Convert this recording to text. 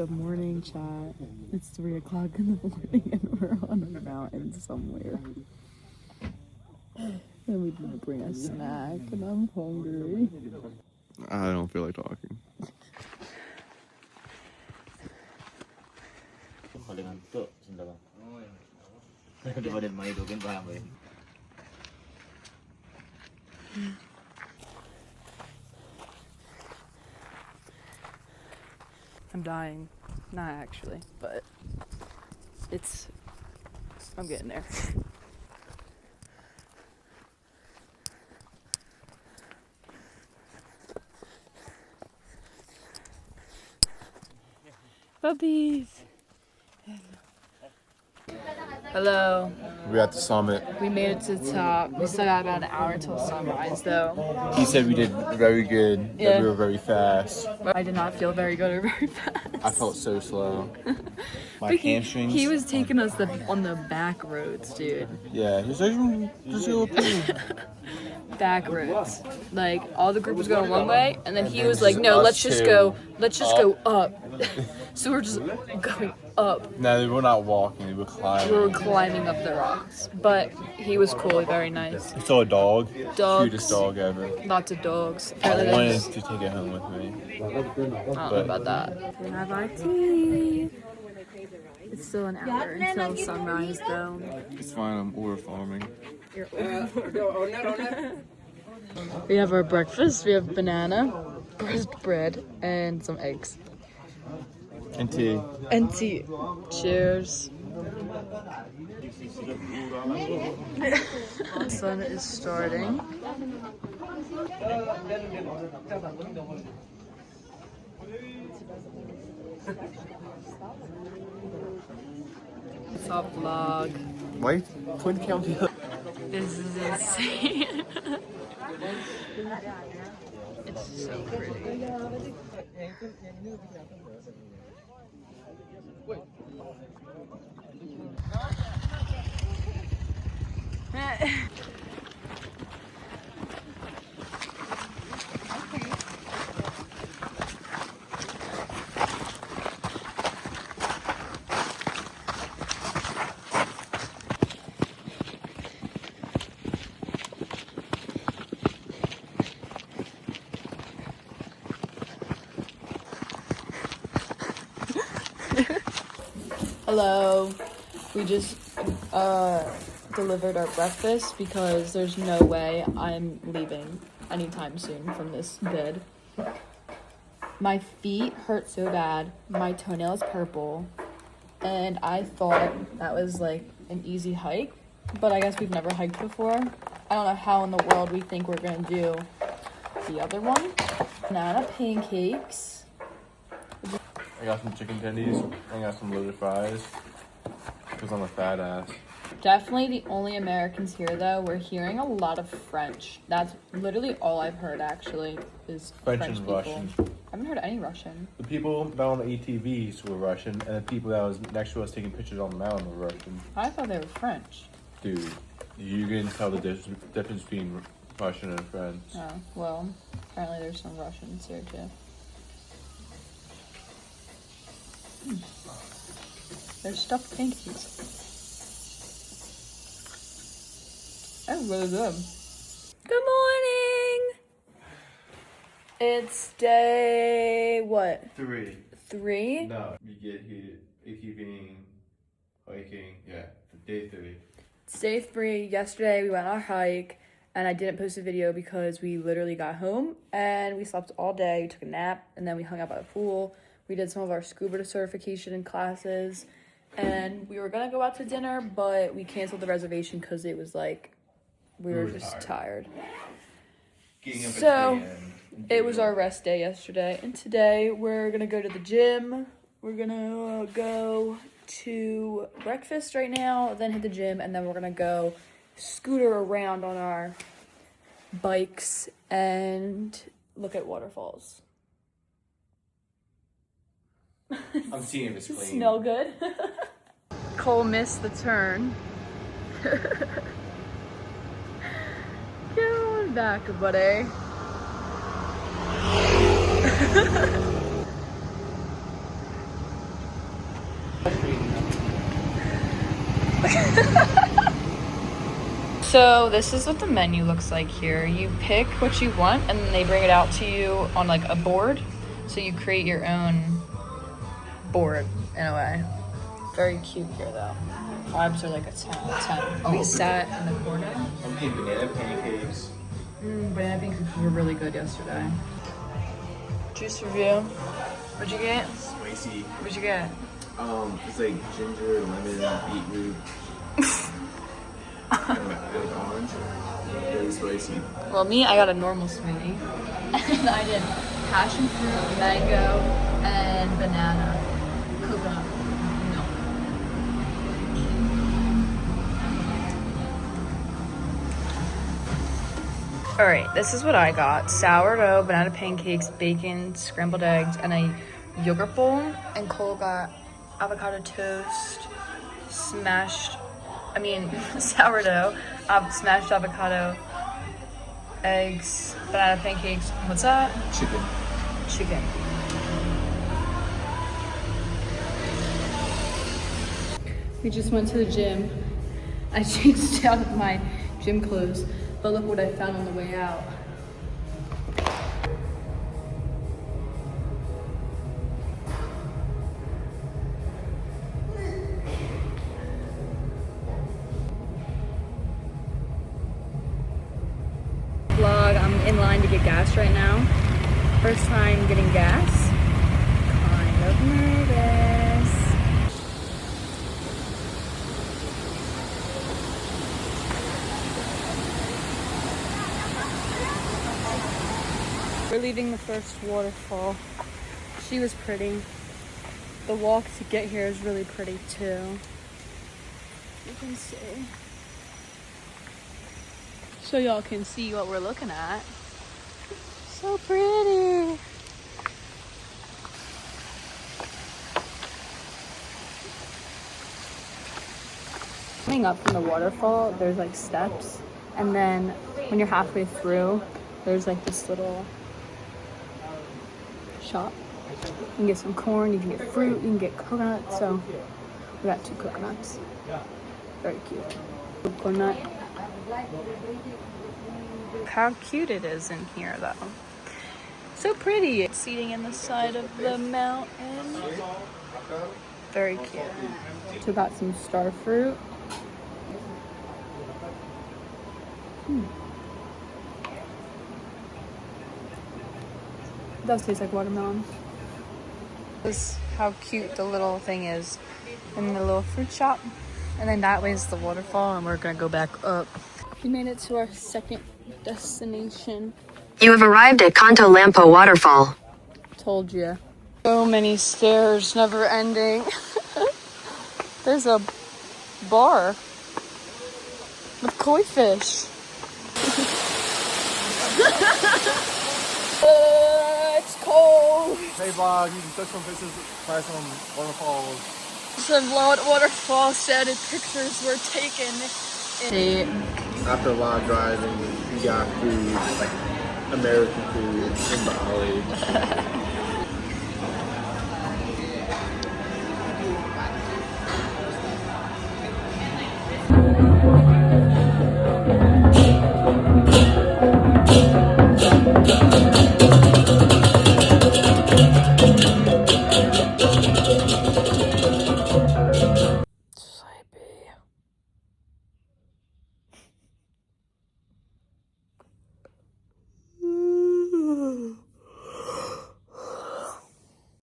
Good morning, chat. It's 3 o'clock in the morning and we're on a mountain somewhere. And we didn't bring a snack and I'm hungry. I don't feel like talking. I'm dying. Not actually, but I'm getting there. Puppies! Hello. We're at the summit. We made it to the top. We still got about an hour until sunrise, though. He said we did very good, that we were very fast. I did not feel very good or very fast. I felt so slow. My But hamstrings. he was taking us on the back roads, dude. Yeah, he's like, just go Back roads. Like, all the group was going one way, and then he was like, no, let's just go up. So we're just going up. No, we're not walking, we were climbing. We were climbing up the rocks. But he was cool, very nice. I saw a dog. Dogs. Cutest dog ever. Lots of dogs. I wanted to take it home with me. I don't know about that. We have our tea. It's still an hour until sunrise, though. It's fine, I'm order farming. We have our breakfast. We have banana, bruised bread, and some eggs. And tea. And tea. Cheers. The sun is starting. What's up, vlog? Why? Twin County. This is insane. It's so pretty. Hello. We just delivered our breakfast because there's no way I'm leaving anytime soon from this bed. My feet hurt so bad. My toenail is purple. And I thought that was like an easy hike, but I guess we've never hiked before. I don't know how in the world we think we're gonna do the other one. Banana pancakes. I got some chicken tendies. I got some loaded fries. Because I'm a fat ass. Definitely the only Americans here, though. We're hearing a lot of French. That's literally all I've heard, actually, is French and people. Russian. I haven't heard any Russian. The people that on the ATVs were Russian, and the people that was next to us taking pictures on the mountain were Russian. I thought they were French. Dude, you can tell the difference between Russian and French. Oh, well, apparently there's some Russians here, too. There's stuffed pancakes. That's really good. Good morning! It's day, what? 3. 3? No, we get here ATVing, hiking, day 3. It's day 3. Yesterday we went on our hike and I didn't post a video because we literally got home and we slept all day, took a nap, and then we hung out by the pool. We did some of our scuba certification classes, and we were gonna go out to dinner, but we canceled the reservation because it was like, we were just tired. So, it was our rest day yesterday, and today we're gonna go to the gym. We're gonna go to breakfast right now, then hit the gym, and then we're gonna go scooter around on our bikes and look at waterfalls. I'm seeing if it's clean. Smell good. Cole missed the turn. Get on back, buddy. So this is what the menu looks like here. You pick what you want and then they bring it out to you on like a board. So you create your own board in a way. Very cute here though. Vibes are like a 10 out of 10. We sat in the corner. I'm eating banana pancakes. Banana pancakes were really good yesterday. Juice review. What'd you get? Spicy. What'd you get? It's like ginger, lemon, beetroot, and orange. Very spicy. Well, me, I got a normal smoothie. And I did passion fruit, mango, and banana. Coconut milk. Alright, this is what I got. Sourdough, banana pancakes, bacon, scrambled eggs, and a yogurt bowl. And Cole got avocado toast, sourdough, smashed avocado, eggs, banana pancakes. What's that? Chicken. We just went to the gym. I changed out of my gym clothes, but look what I found on the way out. Vlog, I'm in line to get gas right now. First time getting gas. Kind of nervous. We're leaving the first waterfall. She was pretty. The walk to get here is really pretty too. You can see. So y'all can see what we're looking at. So pretty. Coming up from the waterfall, there's like steps, and then when you're halfway through, there's like this little shop. You can get some corn, you can get fruit, you can get coconuts. So we got 2 coconuts. Very cute. Coconut. Look how cute it is in here though. So pretty. It's seating in the side of the mountain. Very cute. So got some star fruit. It does taste like watermelon. This is how cute the little thing is in the little fruit shop. And then that way is the waterfall, and we're gonna go back up. We made it to our second destination. You have arrived at Canto Lampo Waterfall. Told you. So many stairs, never ending. There's a bar with koi fish. It's cold. Hey vlog, you can took some pictures by some waterfalls. Some waterfall shaded pictures were taken. After a lot of driving, we got food, like American food in Bali.